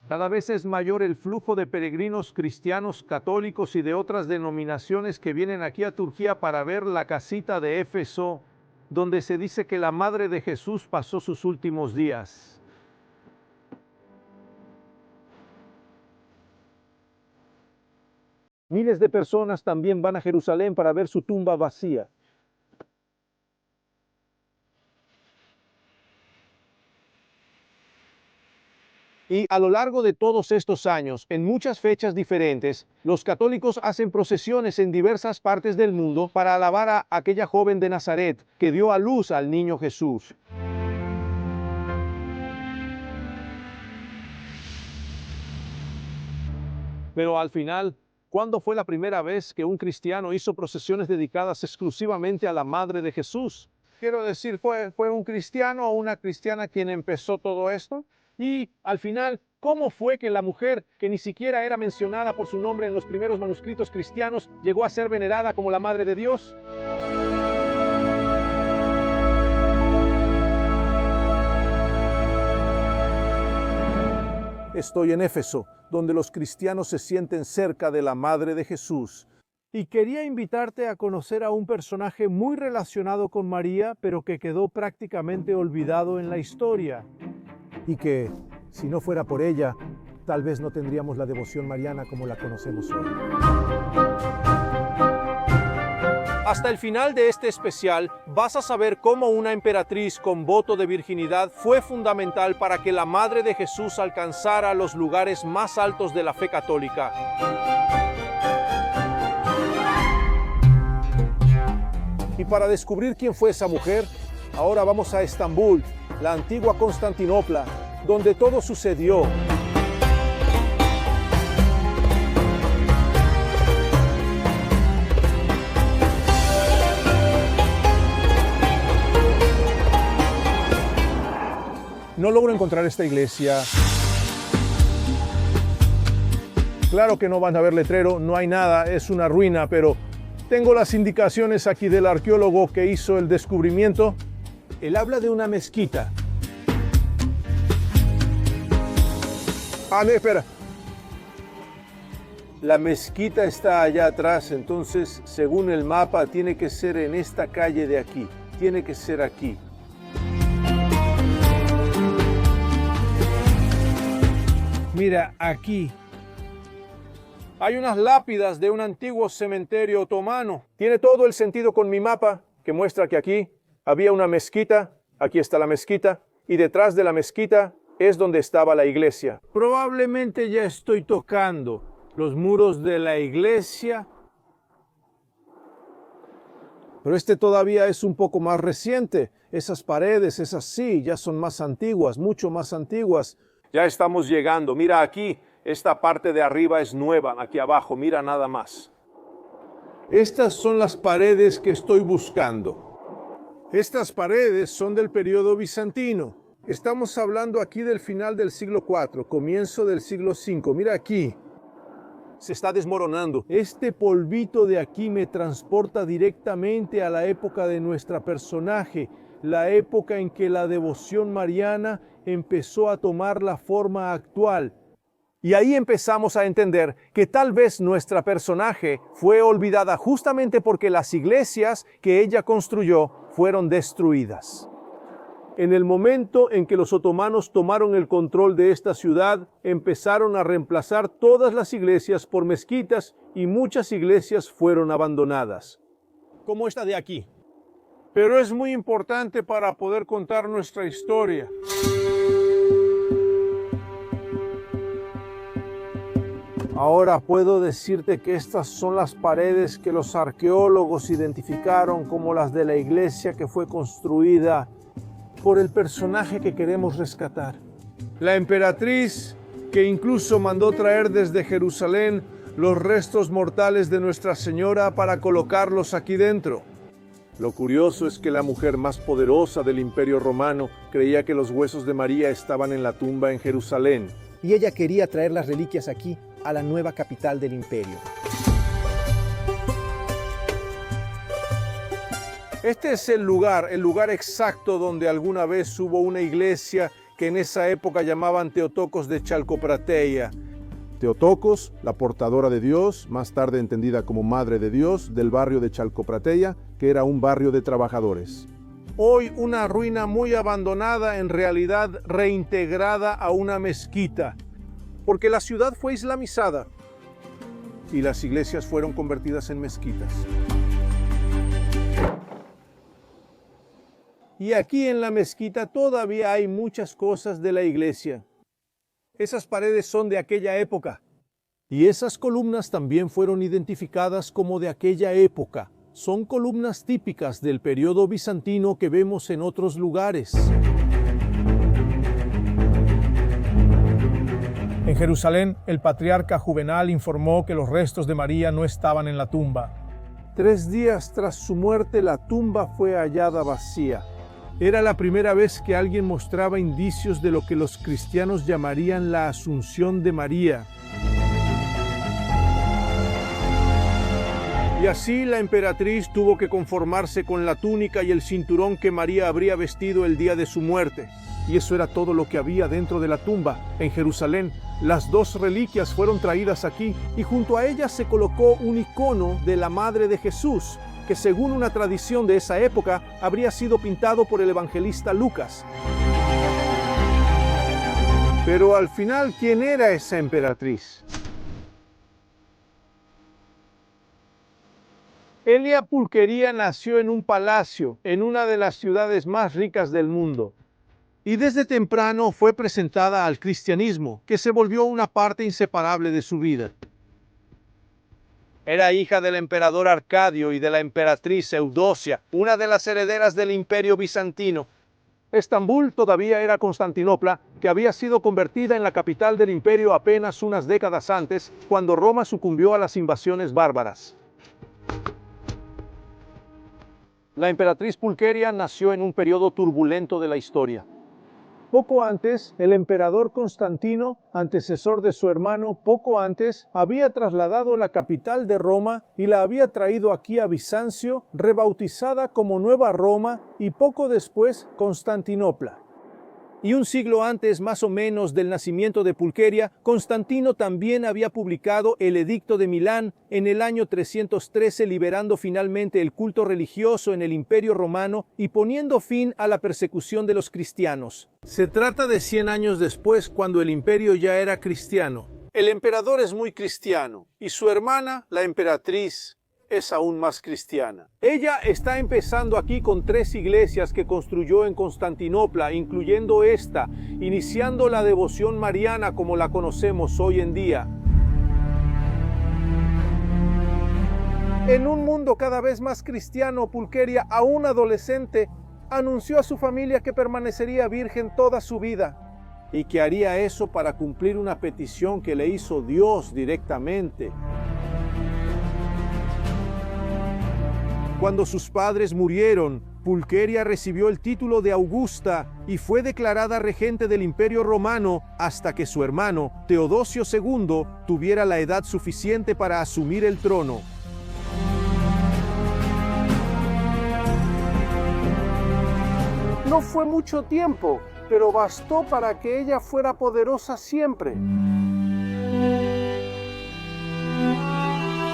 Cada vez es mayor el flujo de peregrinos cristianos, católicos y de otras denominaciones que vienen aquí a Turquía para ver la casita de Éfeso, donde se dice que la Madre de Jesús pasó sus últimos días. Miles de personas también van a Jerusalén para ver su tumba vacía. Y a lo largo de todos estos años, en muchas fechas diferentes, los católicos hacen procesiones en diversas partes del mundo para alabar a aquella joven de Nazaret que dio a luz al niño Jesús. Pero al final, ¿cuándo fue la primera vez que un cristiano hizo procesiones dedicadas exclusivamente a la Madre de Jesús? Quiero decir, ¿fue un cristiano o una cristiana quien empezó todo esto? Y al final, ¿cómo fue que la mujer, que ni siquiera era mencionada por su nombre en los primeros manuscritos cristianos, llegó a ser venerada como la Madre de Dios? Estoy en Éfeso, donde los cristianos se sienten cerca de la Madre de Jesús. Y quería invitarte a conocer a un personaje muy relacionado con María, pero que quedó prácticamente olvidado en la historia. Y que, si no fuera por ella, tal vez no tendríamos la devoción mariana como la conocemos hoy. Hasta el final de este especial vas a saber cómo una emperatriz con voto de virginidad fue fundamental para que la Madre de Jesús alcanzara los lugares más altos de la fe católica. Y para descubrir quién fue esa mujer, ahora vamos a Estambul, la antigua Constantinopla, donde todo sucedió. No logro encontrar esta iglesia. Claro que no van a ver letrero, no hay nada, es una ruina, pero tengo las indicaciones aquí del arqueólogo que hizo el descubrimiento. Él habla de una mezquita. Ah, no, espera. La mezquita está allá atrás, entonces, según el mapa, tiene que ser en esta calle de aquí. Tiene que ser aquí. Mira, aquí. Hay unas lápidas de un antiguo cementerio otomano. Tiene todo el sentido con mi mapa, que muestra que aquí había una mezquita. Aquí está la mezquita. Y detrás de la mezquita es donde estaba la iglesia. Probablemente ya estoy tocando los muros de la iglesia. Pero este todavía es un poco más reciente. Esas paredes, esas sí, ya son más antiguas, mucho más antiguas. Ya estamos llegando. Mira aquí, esta parte de arriba es nueva. Aquí abajo, mira nada más. Estas son las paredes que estoy buscando. Estas paredes son del periodo bizantino. Estamos hablando aquí del final del siglo IV, comienzo del siglo V. Mira aquí. Se está desmoronando. Este polvito de aquí me transporta directamente a la época de nuestra personaje, la época en que la devoción mariana empezó a tomar la forma actual. Y ahí empezamos a entender que tal vez nuestra personaje fue olvidada justamente porque las iglesias que ella construyó fueron destruidas. En el momento en que los otomanos tomaron el control de esta ciudad, empezaron a reemplazar todas las iglesias por mezquitas y muchas iglesias fueron abandonadas. Como esta de aquí. Pero es muy importante para poder contar nuestra historia. Ahora puedo decirte que estas son las paredes que los arqueólogos identificaron como las de la iglesia que fue construida por el personaje que queremos rescatar. La emperatriz que incluso mandó traer desde Jerusalén los restos mortales de Nuestra Señora para colocarlos aquí dentro. Lo curioso es que la mujer más poderosa del Imperio Romano creía que los huesos de María estaban en la tumba en Jerusalén. Y ella quería traer las reliquias aquí, a la nueva capital del imperio. Este es el lugar exacto donde alguna vez hubo una iglesia que en esa época llamaban Teotocos de Chalcoprateia. Teotocos, la portadora de Dios, más tarde entendida como Madre de Dios, del barrio de Chalcoprateia, que era un barrio de trabajadores. Hoy una ruina muy abandonada, en realidad reintegrada a una mezquita, porque la ciudad fue islamizada y las iglesias fueron convertidas en mezquitas. Y aquí en la mezquita todavía hay muchas cosas de la iglesia. Esas paredes son de aquella época. Y esas columnas también fueron identificadas como de aquella época. Son columnas típicas del periodo bizantino que vemos en otros lugares. En Jerusalén, el patriarca Juvenal informó que los restos de María no estaban en la tumba. 3 días tras su muerte, la tumba fue hallada vacía. Era la primera vez que alguien mostraba indicios de lo que los cristianos llamarían la Asunción de María. Y así la emperatriz tuvo que conformarse con la túnica y el cinturón que María habría vestido el día de su muerte. Y eso era todo lo que había dentro de la tumba. En Jerusalén, las 2 reliquias fueron traídas aquí y junto a ellas se colocó un icono de la Madre de Jesús, que según una tradición de esa época habría sido pintado por el evangelista Lucas. Pero al final, ¿quién era esa emperatriz? Elia Pulqueria nació en un palacio, en una de las ciudades más ricas del mundo. Y desde temprano fue presentada al cristianismo, que se volvió una parte inseparable de su vida. Era hija del emperador Arcadio y de la emperatriz Eudocia, una de las herederas del Imperio Bizantino. Estambul todavía era Constantinopla, que había sido convertida en la capital del imperio apenas unas décadas antes, cuando Roma sucumbió a las invasiones bárbaras. La emperatriz Pulqueria nació en un periodo turbulento de la historia. Poco antes, el emperador Constantino, antecesor de su hermano, poco antes, había trasladado la capital de Roma y la había traído aquí a Bizancio, rebautizada como Nueva Roma y poco después Constantinopla. Y un siglo antes, más o menos, del nacimiento de Pulqueria, Constantino también había publicado el Edicto de Milán en el año 313, liberando finalmente el culto religioso en el Imperio Romano y poniendo fin a la persecución de los cristianos. Se trata de 100 años después, cuando el imperio ya era cristiano. El emperador es muy cristiano y su hermana, la emperatriz, es aún más cristiana. Ella está empezando aquí con 3 iglesias que construyó en Constantinopla, incluyendo esta, iniciando la devoción mariana como la conocemos hoy en día. En un mundo cada vez más cristiano, Pulqueria, aún adolescente, anunció a su familia que permanecería virgen toda su vida y que haría eso para cumplir una petición que le hizo Dios directamente. Cuando sus padres murieron, Pulqueria recibió el título de Augusta y fue declarada regente del Imperio Romano hasta que su hermano, Teodosio II, tuviera la edad suficiente para asumir el trono. No fue mucho tiempo, pero bastó para que ella fuera poderosa siempre.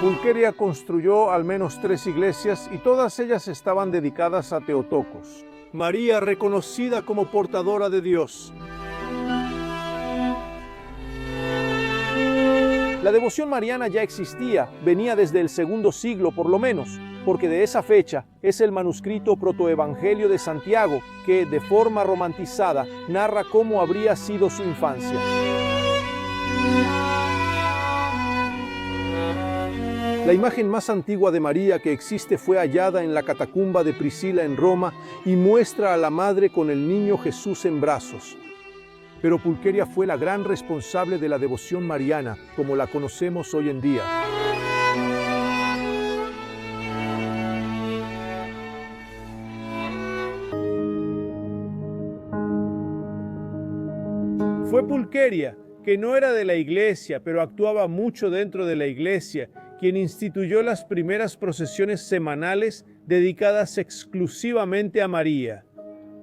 Pulqueria construyó al menos 3 iglesias y todas ellas estaban dedicadas a Teotocos, María reconocida como portadora de Dios. La devoción mariana ya existía, venía desde el II siglo por lo menos, porque de esa fecha es el manuscrito protoevangelio de Santiago que, de forma romantizada, narra cómo habría sido su infancia. La imagen más antigua de María que existe fue hallada en la catacumba de Priscila en Roma y muestra a la madre con el niño Jesús en brazos. Pero Pulqueria fue la gran responsable de la devoción mariana, como la conocemos hoy en día. Fue Pulqueria, que no era de la iglesia, pero actuaba mucho dentro de la iglesia, quien instituyó las primeras procesiones semanales dedicadas exclusivamente a María.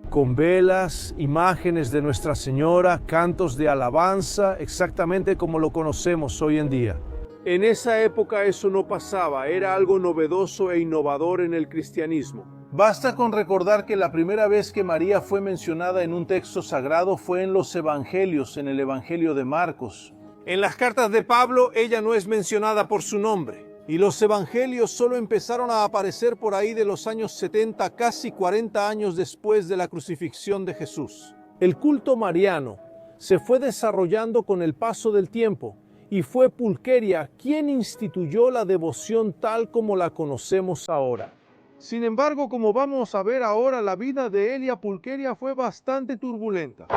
con velas, imágenes de Nuestra Señora, cantos de alabanza, exactamente como lo conocemos hoy en día. En esa época eso no pasaba, era algo novedoso e innovador en el cristianismo. Basta con recordar que la primera vez que María fue mencionada en un texto sagrado fue en los Evangelios, en el Evangelio de Marcos. En las cartas de Pablo, ella no es mencionada por su nombre. Y los evangelios solo empezaron a aparecer por ahí de los años 70, casi 40 años después de la crucifixión de Jesús. El culto mariano se fue desarrollando con el paso del tiempo y fue Pulqueria quien instituyó la devoción tal como la conocemos ahora. Sin embargo, como vamos a ver ahora, la vida de Elia Pulqueria fue bastante turbulenta.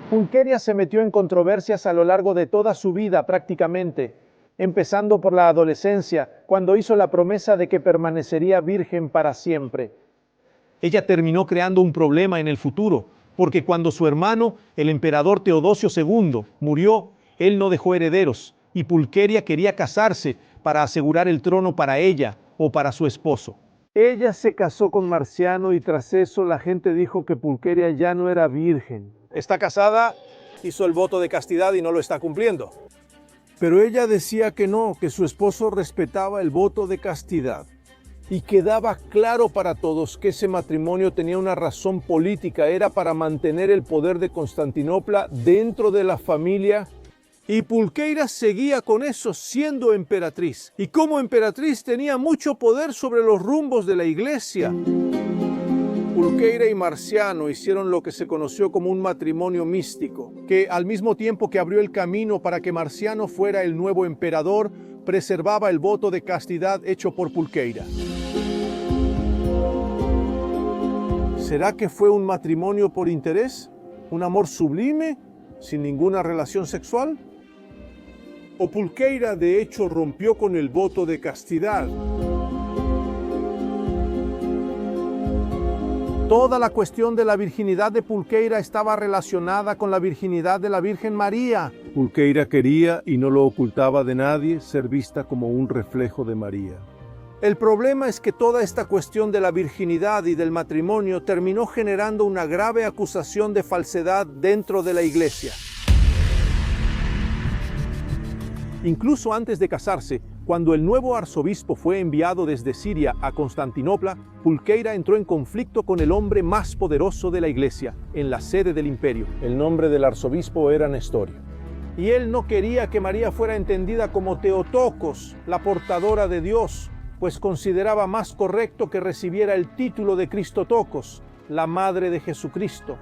Pulqueria se metió en controversias a lo largo de toda su vida prácticamente, empezando por la adolescencia, cuando hizo la promesa de que permanecería virgen para siempre. Ella terminó creando un problema en el futuro, porque cuando su hermano, el emperador Teodosio II, murió, él no dejó herederos, y Pulqueria quería casarse para asegurar el trono para ella o para su esposo. Ella se casó con Marciano y tras eso la gente dijo que Pulqueria ya no era virgen. Está casada, hizo el voto de castidad y no lo está cumpliendo. Pero ella decía que no, que su esposo respetaba el voto de castidad. Y quedaba claro para todos que ese matrimonio tenía una razón política, era para mantener el poder de Constantinopla dentro de la familia. Y Pulqueira seguía con eso siendo emperatriz. Y como emperatriz tenía mucho poder sobre los rumbos de la iglesia. Pulqueira y Marciano hicieron lo que se conoció como un matrimonio místico, que al mismo tiempo que abrió el camino para que Marciano fuera el nuevo emperador, preservaba el voto de castidad hecho por Pulqueira. ¿Será que fue un matrimonio por interés? ¿Un amor sublime, sin ninguna relación sexual? ¿O Pulqueira de hecho rompió con el voto de castidad? Toda la cuestión de la virginidad de Pulqueira estaba relacionada con la virginidad de la Virgen María. Pulqueira quería, y no lo ocultaba de nadie, ser vista como un reflejo de María. El problema es que toda esta cuestión de la virginidad y del matrimonio terminó generando una grave acusación de falsedad dentro de la iglesia. Incluso antes de casarse, cuando el nuevo arzobispo fue enviado desde Siria a Constantinopla, Pulqueira entró en conflicto con el hombre más poderoso de la iglesia, en la sede del imperio. El nombre del arzobispo era Nestorio. Y él no quería que María fuera entendida como Theotokos, la portadora de Dios, pues consideraba más correcto que recibiera el título de Cristotokos, la madre de Jesucristo.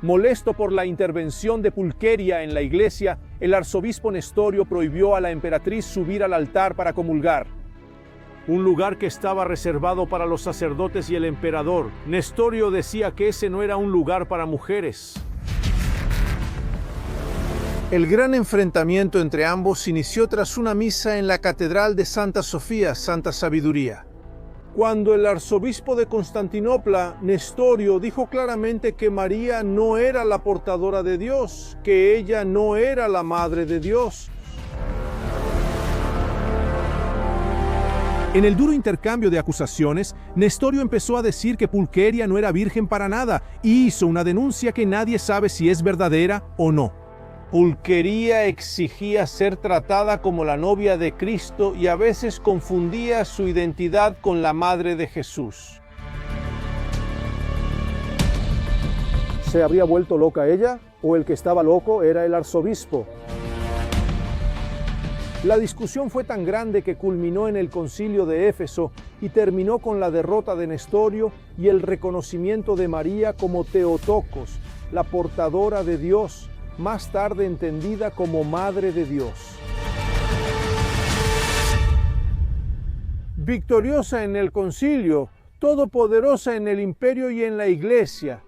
Molesto por la intervención de Pulqueria en la iglesia, el arzobispo Nestorio prohibió a la emperatriz subir al altar para comulgar, un lugar que estaba reservado para los sacerdotes y el emperador. Nestorio decía que ese no era un lugar para mujeres. El gran enfrentamiento entre ambos inició tras una misa en la Catedral de Santa Sofía, Santa Sabiduría. Cuando el arzobispo de Constantinopla, Nestorio, dijo claramente que María no era la portadora de Dios, que ella no era la madre de Dios. En el duro intercambio de acusaciones, Nestorio empezó a decir que Pulqueria no era virgen para nada y hizo una denuncia que nadie sabe si es verdadera o no. Pulqueria exigía ser tratada como la novia de Cristo y a veces confundía su identidad con la madre de Jesús. ¿Se habría vuelto loca ella o el que estaba loco era el arzobispo? La discusión fue tan grande que culminó en el concilio de Éfeso y terminó con la derrota de Nestorio y el reconocimiento de María como Theotokos, la portadora de Dios, más tarde entendida como Madre de Dios. Victoriosa en el concilio, todopoderosa en el imperio y en la iglesia.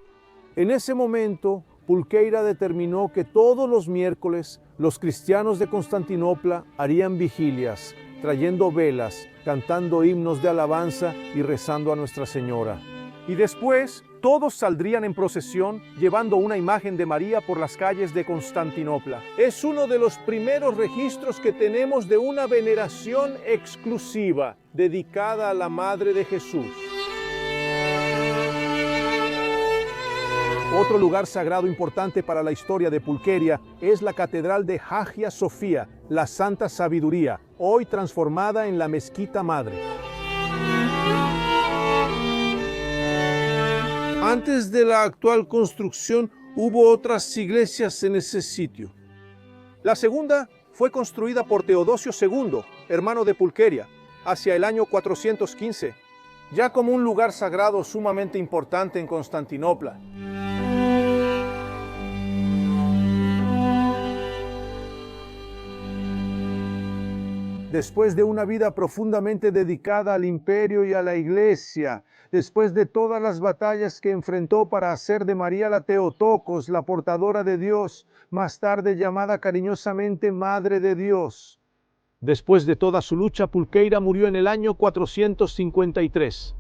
En ese momento, Pulqueira determinó que todos los miércoles los cristianos de Constantinopla harían vigilias, trayendo velas, cantando himnos de alabanza y rezando a Nuestra Señora. Y después, todos saldrían en procesión llevando una imagen de María por las calles de Constantinopla. Es uno de los primeros registros que tenemos de una veneración exclusiva dedicada a la Madre de Jesús. Otro lugar sagrado importante para la historia de Pulqueria es la Catedral de Hagia Sofía, la Santa Sabiduría, hoy transformada en la Mezquita Madre. Antes de la actual construcción, hubo otras iglesias en ese sitio. La segunda fue construida por Teodosio II, hermano de Pulqueria, hacia el año 415, ya como un lugar sagrado sumamente importante en Constantinopla. Después de una vida profundamente dedicada al imperio y a la iglesia, después de todas las batallas que enfrentó para hacer de María la Theotokos, la portadora de Dios, más tarde llamada cariñosamente Madre de Dios. Después de toda su lucha, Pulqueira murió en el año 453.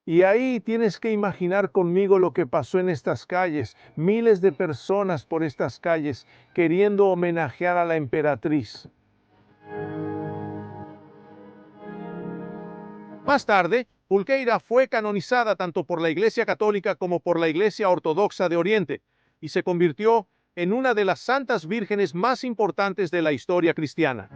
Y ahí tienes que imaginar conmigo lo que pasó en estas calles, miles de personas por estas calles, queriendo homenajear a la emperatriz. Más tarde, Pulqueira fue canonizada tanto por la Iglesia Católica como por la Iglesia Ortodoxa de Oriente y se convirtió en una de las santas vírgenes más importantes de la historia cristiana.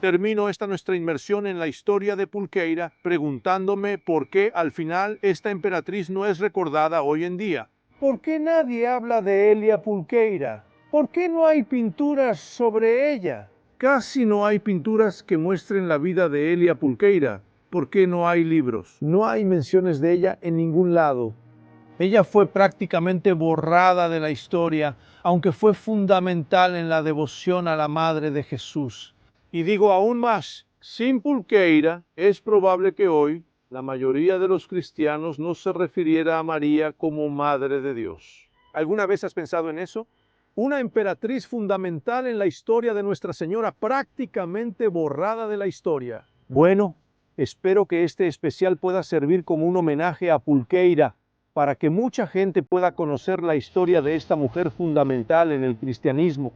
Termino esta nuestra inmersión en la historia de Pulqueira preguntándome por qué al final esta emperatriz no es recordada hoy en día. ¿Por qué nadie habla de Elia Pulqueira? ¿Por qué no hay pinturas sobre ella? Casi no hay pinturas que muestren la vida de Elia Pulqueira. ¿Por qué no hay libros? No hay menciones de ella en ningún lado. Ella fue prácticamente borrada de la historia, aunque fue fundamental en la devoción a la Madre de Jesús. Y digo aún más, sin Pulqueira es probable que hoy la mayoría de los cristianos no se refiriera a María como Madre de Dios. ¿Alguna vez has pensado en eso? Una emperatriz fundamental en la historia de Nuestra Señora, prácticamente borrada de la historia. Bueno, espero que este especial pueda servir como un homenaje a Pulqueira, para que mucha gente pueda conocer la historia de esta mujer fundamental en el cristianismo